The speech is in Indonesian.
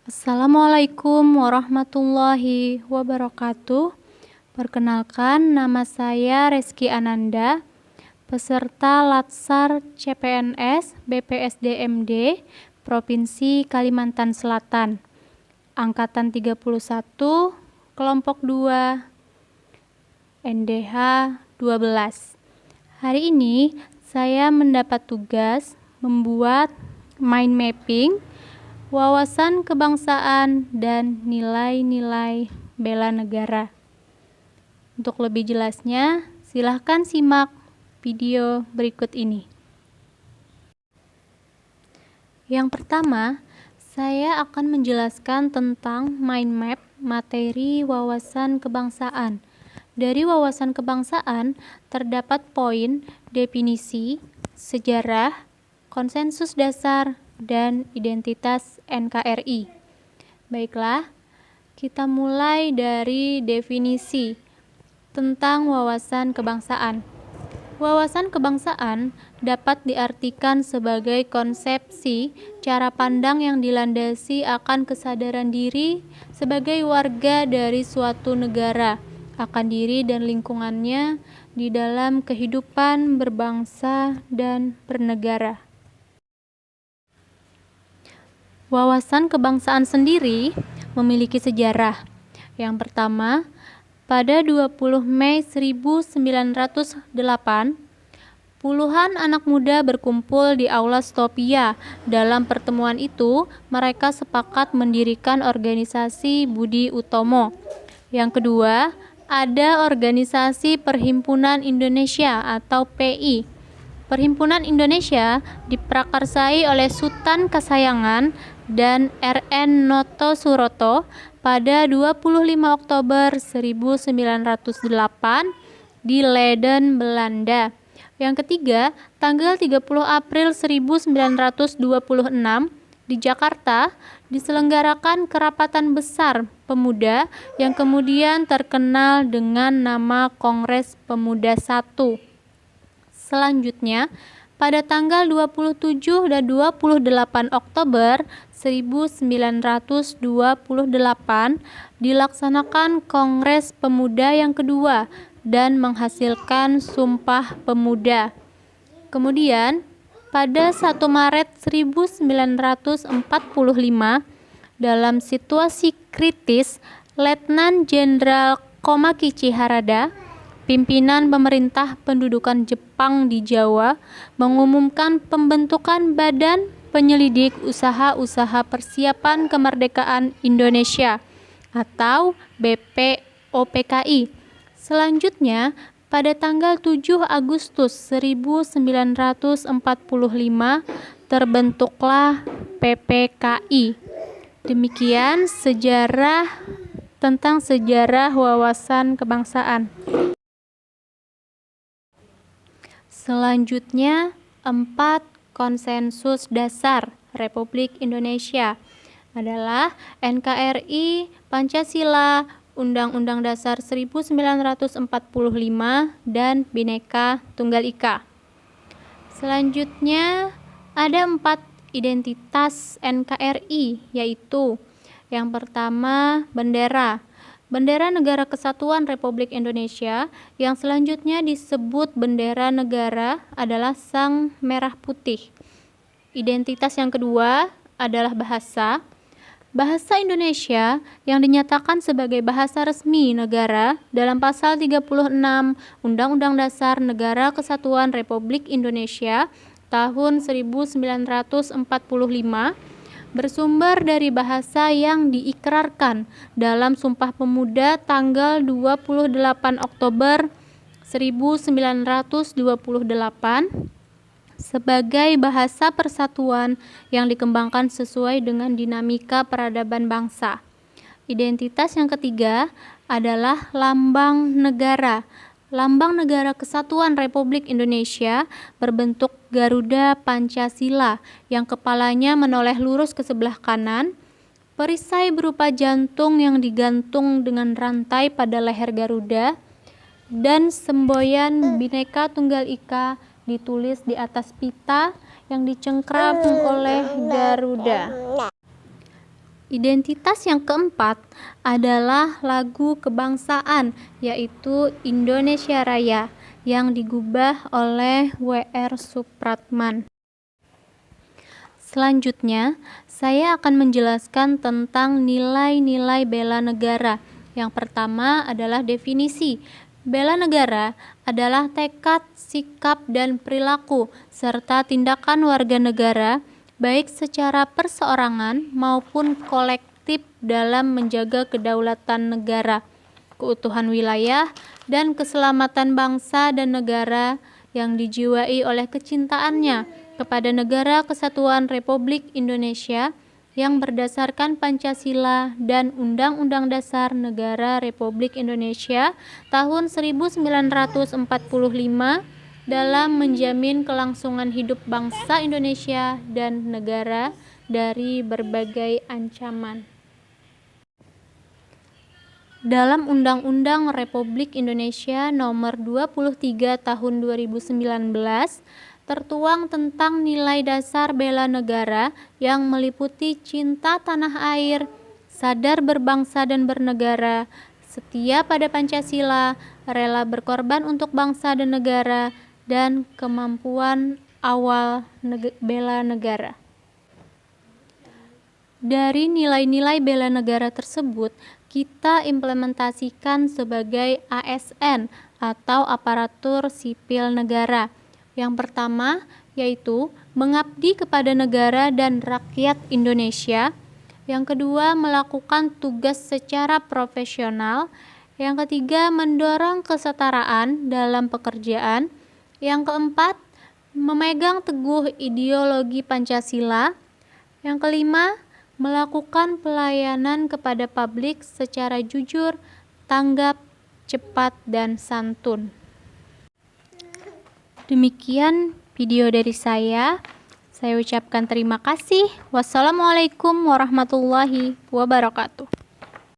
Assalamualaikum warahmatullahi wabarakatuh. Perkenalkan, nama saya Reski Ananda, peserta Latsar CPNS BPSDMD Provinsi Kalimantan Selatan, Angkatan 31, Kelompok 2, NDH 12. Hari ini saya mendapat tugas membuat mind mapping wawasan kebangsaan dan nilai-nilai bela negara. Untuk lebih jelasnya, silahkan simak video berikut ini. Yang pertama, saya akan menjelaskan tentang mind map materi wawasan kebangsaan. Dari wawasan kebangsaan terdapat poin definisi, sejarah, konsensus dasar, dan identitas NKRI. Baiklah, kita mulai dari definisi tentang wawasan kebangsaan. Wawasan kebangsaan dapat diartikan sebagai konsepsi cara pandang yang dilandasi akan kesadaran diri sebagai warga dari suatu negara akan diri dan lingkungannya di dalam kehidupan berbangsa dan bernegara. Wawasan kebangsaan sendiri memiliki sejarah. Yang pertama, pada 20 Mei 1908, puluhan anak muda berkumpul di Aula Stopia. Dalam pertemuan itu, mereka sepakat mendirikan organisasi Budi Utomo. Yang kedua, ada organisasi Perhimpunan Indonesia atau PI. Perhimpunan Indonesia diprakarsai oleh Sultan Kasayangan dan RN Noto Suroto pada 25 Oktober 1908 di Leiden, Belanda. Yang ketiga, tanggal 30 April 1926 di Jakarta diselenggarakan kerapatan besar pemuda yang kemudian terkenal dengan nama Kongres Pemuda I. Selanjutnya, pada tanggal 27 dan 28 Oktober 1928 dilaksanakan Kongres Pemuda yang kedua dan menghasilkan Sumpah Pemuda. Kemudian, pada 1 Maret 1945, dalam situasi kritis, Letnan Jenderal Komakichi Harada, pimpinan pemerintah pendudukan Jepang di Jawa, mengumumkan pembentukan Badan Penyelidik Usaha-Usaha Persiapan Kemerdekaan Indonesia atau BPOPKI. Selanjutnya, pada tanggal 7 Agustus 1945 terbentuklah PPKI. Demikian tentang sejarah wawasan kebangsaan. Selanjutnya, 4 konsensus dasar Republik Indonesia adalah NKRI, Pancasila, Undang-Undang Dasar 1945, dan Bhinneka Tunggal Ika. Selanjutnya, ada 4 identitas NKRI, yaitu yang pertama, bendera. Bendera Negara Kesatuan Republik Indonesia yang selanjutnya disebut bendera negara adalah sang merah putih. Identitas yang kedua adalah bahasa. Bahasa Indonesia yang dinyatakan sebagai bahasa resmi negara dalam pasal 36 Undang-Undang Dasar Negara Kesatuan Republik Indonesia tahun 1945 bersumber dari bahasa yang diikrarkan dalam Sumpah Pemuda tanggal 28 Oktober 1928 sebagai bahasa persatuan yang dikembangkan sesuai dengan dinamika peradaban bangsa. Identitas yang ketiga adalah lambang negara. Lambang Negara Kesatuan Republik Indonesia berbentuk Garuda Pancasila yang kepalanya menoleh lurus ke sebelah kanan, perisai berupa jantung yang digantung dengan rantai pada leher Garuda, dan semboyan Bhinneka Tunggal Ika ditulis di atas pita yang dicengkram oleh Garuda. Identitas yang keempat adalah lagu kebangsaan, yaitu Indonesia Raya, yang digubah oleh W.R. Supratman. Selanjutnya, saya akan menjelaskan tentang nilai-nilai bela negara. Yang pertama adalah definisi. Bela negara adalah tekad, sikap, dan perilaku, serta tindakan warga negara, baik secara perseorangan maupun kolektif dalam menjaga kedaulatan negara, keutuhan wilayah, dan keselamatan bangsa dan negara yang dijiwai oleh kecintaannya kepada Negara Kesatuan Republik Indonesia yang berdasarkan Pancasila dan Undang-Undang Dasar Negara Republik Indonesia tahun 1945 dalam menjamin kelangsungan hidup bangsa Indonesia dan negara dari berbagai ancaman. Dalam Undang-Undang Republik Indonesia Nomor 23 Tahun 2019 tertuang tentang nilai dasar bela negara yang meliputi cinta tanah air, sadar berbangsa dan bernegara, setia pada Pancasila, rela berkorban untuk bangsa dan negara, dan kemampuan awal bela negara. Dari nilai-nilai bela negara tersebut, kita implementasikan sebagai ASN atau aparatur sipil negara. Yang pertama yaitu mengabdi kepada negara dan rakyat Indonesia. Yang kedua, melakukan tugas secara profesional. Yang ketiga, mendorong kesetaraan dalam pekerjaan. Yang keempat, memegang teguh ideologi Pancasila. Yang kelima, melakukan pelayanan kepada publik secara jujur, tanggap, cepat, dan santun. Demikian video dari saya. Saya ucapkan terima kasih. Wassalamualaikum warahmatullahi wabarakatuh.